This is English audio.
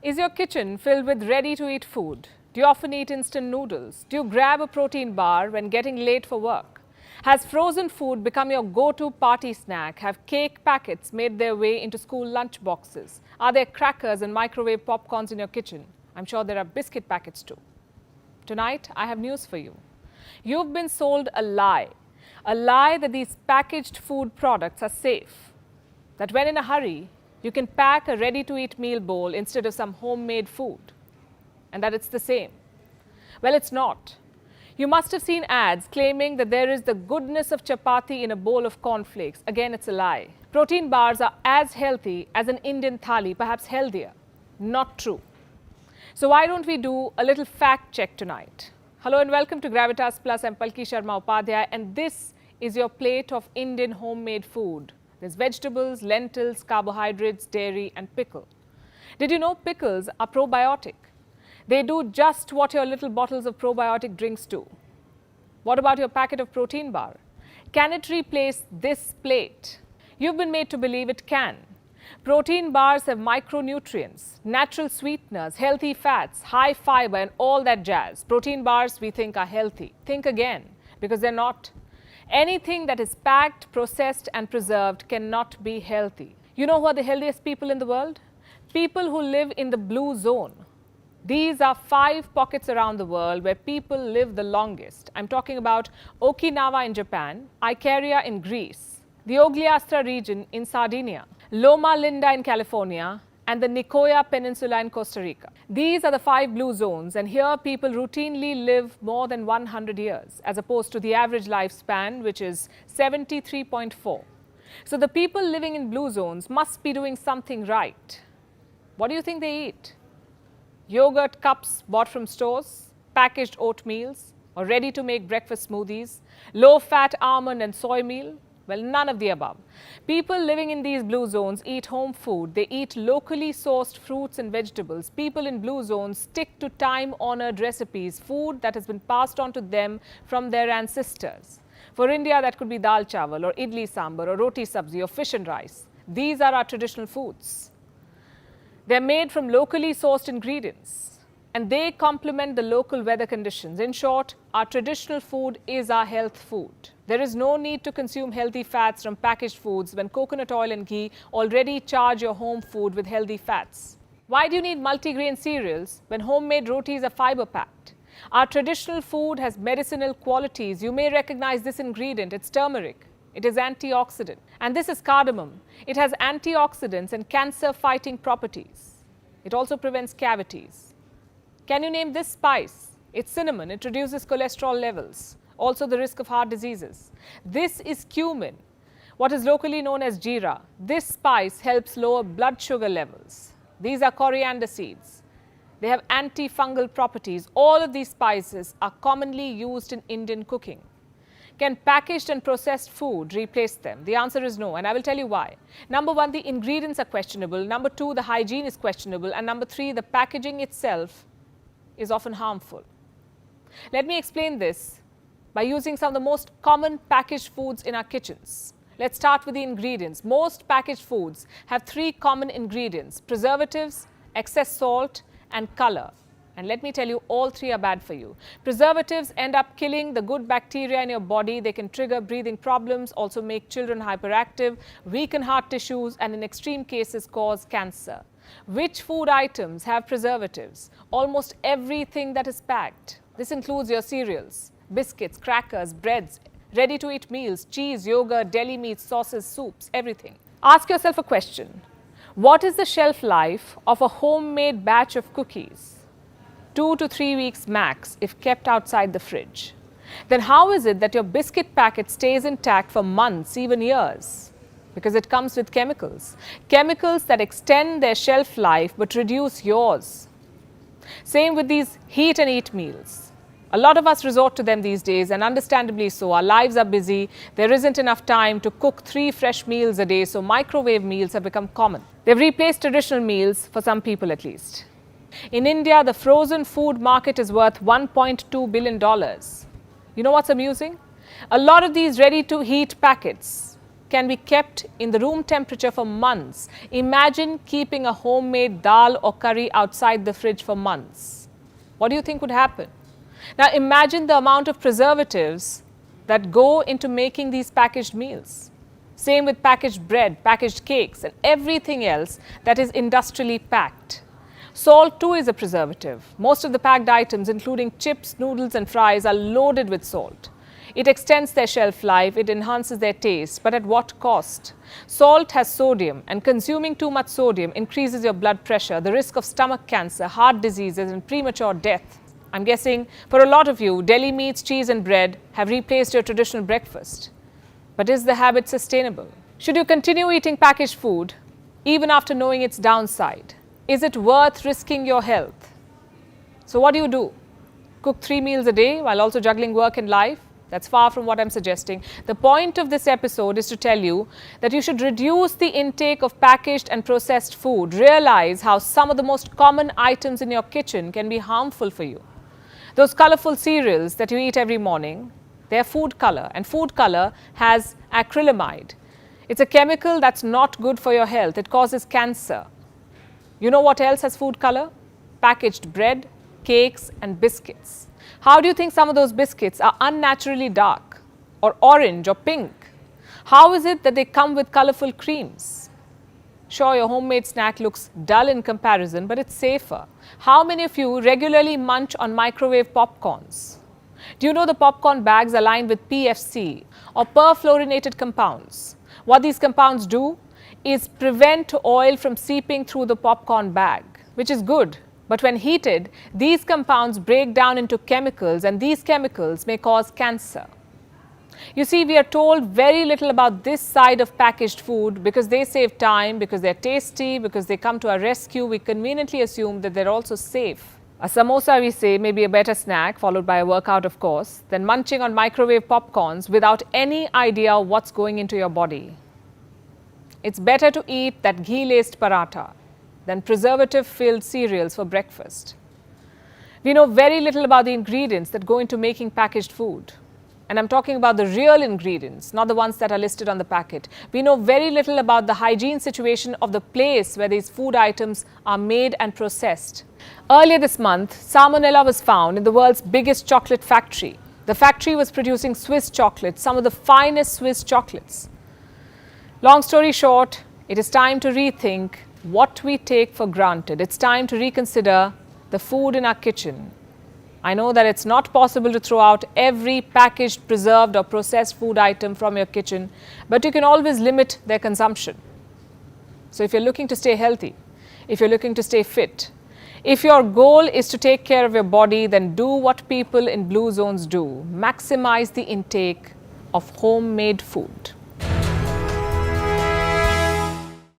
Is your kitchen filled with ready-to-eat food? Do you often eat instant noodles? Do you grab a protein bar when getting late for work? Has frozen food become your go-to party snack? Have cake packets made their way into school lunch boxes? Are there crackers and microwave popcorns in your kitchen? I'm sure there are biscuit packets too. Tonight, I have news for you. You've been sold a lie that these packaged food products are safe, that when in a hurry, you can pack a ready-to-eat meal bowl instead of some homemade food, and that it's the same. Well, it's not. You must have seen ads claiming that there is the goodness of chapati in a bowl of cornflakes. Again, it's a lie. Protein bars are as healthy as an Indian thali, perhaps healthier. Not true. So why don't we do a little fact check tonight? Hello and welcome to Gravitas Plus. I'm Palki Sharma Upadhyay, and this is your plate of Indian homemade food. There's vegetables, lentils, carbohydrates, dairy and pickle. Did you know pickles are probiotic? They do just what your little bottles of probiotic drinks do. What about your packet of protein bar? Can it replace this plate? You've been made to believe it can. Protein bars have micronutrients, natural sweeteners, healthy fats, high fiber and all that jazz. Protein bars we think are healthy. Think again, because they're not. Anything that is packed, processed and preserved cannot be healthy. You know who are the healthiest people in the world? People who live in the blue zone. These are 5 pockets around the world where people live the longest. I'm talking about Okinawa in Japan, Icaria in Greece, the Ogliastra region in Sardinia, Loma Linda in California, and the Nicoya Peninsula in Costa Rica. These are the 5 blue zones, and here people routinely live more than 100 years, as opposed to the average lifespan, which is 73.4. So the people living in blue zones must be doing something right. What do you think they eat? Yogurt cups bought from stores, packaged oatmeals, or ready-to-make breakfast smoothies, low-fat almond and soy meal? Well, none of the above. People living in these blue zones eat home food. They eat locally sourced fruits and vegetables. People in blue zones stick to time-honored recipes, food that has been passed on to them from their ancestors. For India, that could be dal chawal or idli sambar or roti sabzi or fish and rice. These are our traditional foods. They're made from locally sourced ingredients, and they complement the local weather conditions. In short, our traditional food is our health food. There is no need to consume healthy fats from packaged foods when coconut oil and ghee already charge your home food with healthy fats. Why do you need multigrain cereals when homemade rotis are fiber-packed? Our traditional food has medicinal qualities. You may recognize this ingredient. It's turmeric. It is antioxidant. And this is cardamom. It has antioxidants and cancer-fighting properties. It also prevents cavities. Can you name this spice? It's cinnamon. It reduces cholesterol levels, also the risk of heart diseases. This is cumin, what is locally known as jeera. This spice helps lower blood sugar levels. These are coriander seeds. They have antifungal properties. All of these spices are commonly used in Indian cooking. Can packaged and processed food replace them? The answer is no, and I will tell you why. Number 1, the ingredients are questionable. Number 2, the hygiene is questionable. And number 3, the packaging itself is often harmful. Let me explain this by using some of the most common packaged foods in our kitchens. Let's start with the ingredients. Most packaged foods have 3 common ingredients: preservatives, excess salt, and color. And let me tell you, all 3 are bad for you. Preservatives end up killing the good bacteria in your body. They can trigger breathing problems, also make children hyperactive, weaken heart tissues, and in extreme cases cause cancer. Which food items have preservatives? Almost everything that is packed. This includes your cereals, biscuits, crackers, breads, ready-to-eat meals, cheese, yogurt, deli meats, sauces, soups, everything. Ask yourself a question. What is the shelf life of a homemade batch of cookies? 2 to 3 weeks max if kept outside the fridge. Then how is it that your biscuit packet stays intact for months, even years? Because it comes with chemicals. Chemicals that extend their shelf life but reduce yours. Same with these heat and eat meals. A lot of us resort to them these days, and understandably so. Our lives are busy. There isn't enough time to cook 3 fresh meals a day, so microwave meals have become common. They've replaced traditional meals, for some people at least. In India, the frozen food market is worth $1.2 billion. You know what's amusing? A lot of these ready-to-heat packets can be kept in the room temperature for months. Imagine keeping a homemade dal or curry outside the fridge for months. What do you think would happen? Now imagine the amount of preservatives that go into making these packaged meals. Same with packaged bread, packaged cakes, and everything else that is industrially packed. Salt too is a preservative. Most of the packed items, including chips, noodles and fries, are loaded with salt. It extends their shelf life, it enhances their taste, but at what cost? Salt has sodium, and consuming too much sodium increases your blood pressure, the risk of stomach cancer, heart diseases and premature death. I'm guessing for a lot of you, deli meats, cheese and bread have replaced your traditional breakfast. But is the habit sustainable? Should you continue eating packaged food even after knowing its downside? Is it worth risking your health? So what do? Cook 3 meals a day while also juggling work and life? That's far from what I'm suggesting. The point of this episode is to tell you that you should reduce the intake of packaged and processed food. Realize how some of the most common items in your kitchen can be harmful for you. Those colorful cereals that you eat every morning, they're food color, and food color has acrylamide. It's a chemical that's not good for your health. It causes cancer. You know what else has food color? Packaged bread, cakes and biscuits. How do you think some of those biscuits are unnaturally dark or orange or pink? How is it that they come with colorful creams? Sure, your homemade snack looks dull in comparison, but it's safer. How many of you regularly munch on microwave popcorns? Do you know the popcorn bags are lined with PFC or perfluorinated compounds? What these compounds do is prevent oil from seeping through the popcorn bag, which is good. But when heated, these compounds break down into chemicals, and these chemicals may cause cancer. You see, we are told very little about this side of packaged food because they save time, because they're tasty, because they come to our rescue. We conveniently assume that they're also safe. A samosa, we say, may be a better snack, followed by a workout, of course, than munching on microwave popcorns without any idea what's going into your body. It's better to eat that ghee-laced paratha than preservative-filled cereals for breakfast. We know very little about the ingredients that go into making packaged food. And I'm talking about the real ingredients, not the ones that are listed on the packet. We know very little about the hygiene situation of the place where these food items are made and processed. Earlier this month, salmonella was found in the world's biggest chocolate factory. The factory was producing Swiss chocolates, some of the finest Swiss chocolates. Long story short, it is time to rethink what we take for granted. It's time to reconsider the food in our kitchen. I know that it's not possible to throw out every packaged, preserved or processed food item from your kitchen, but you can always limit their consumption. So if you're looking to stay healthy, if you're looking to stay fit, if your goal is to take care of your body, then do what people in blue zones do. Maximize the intake of homemade food.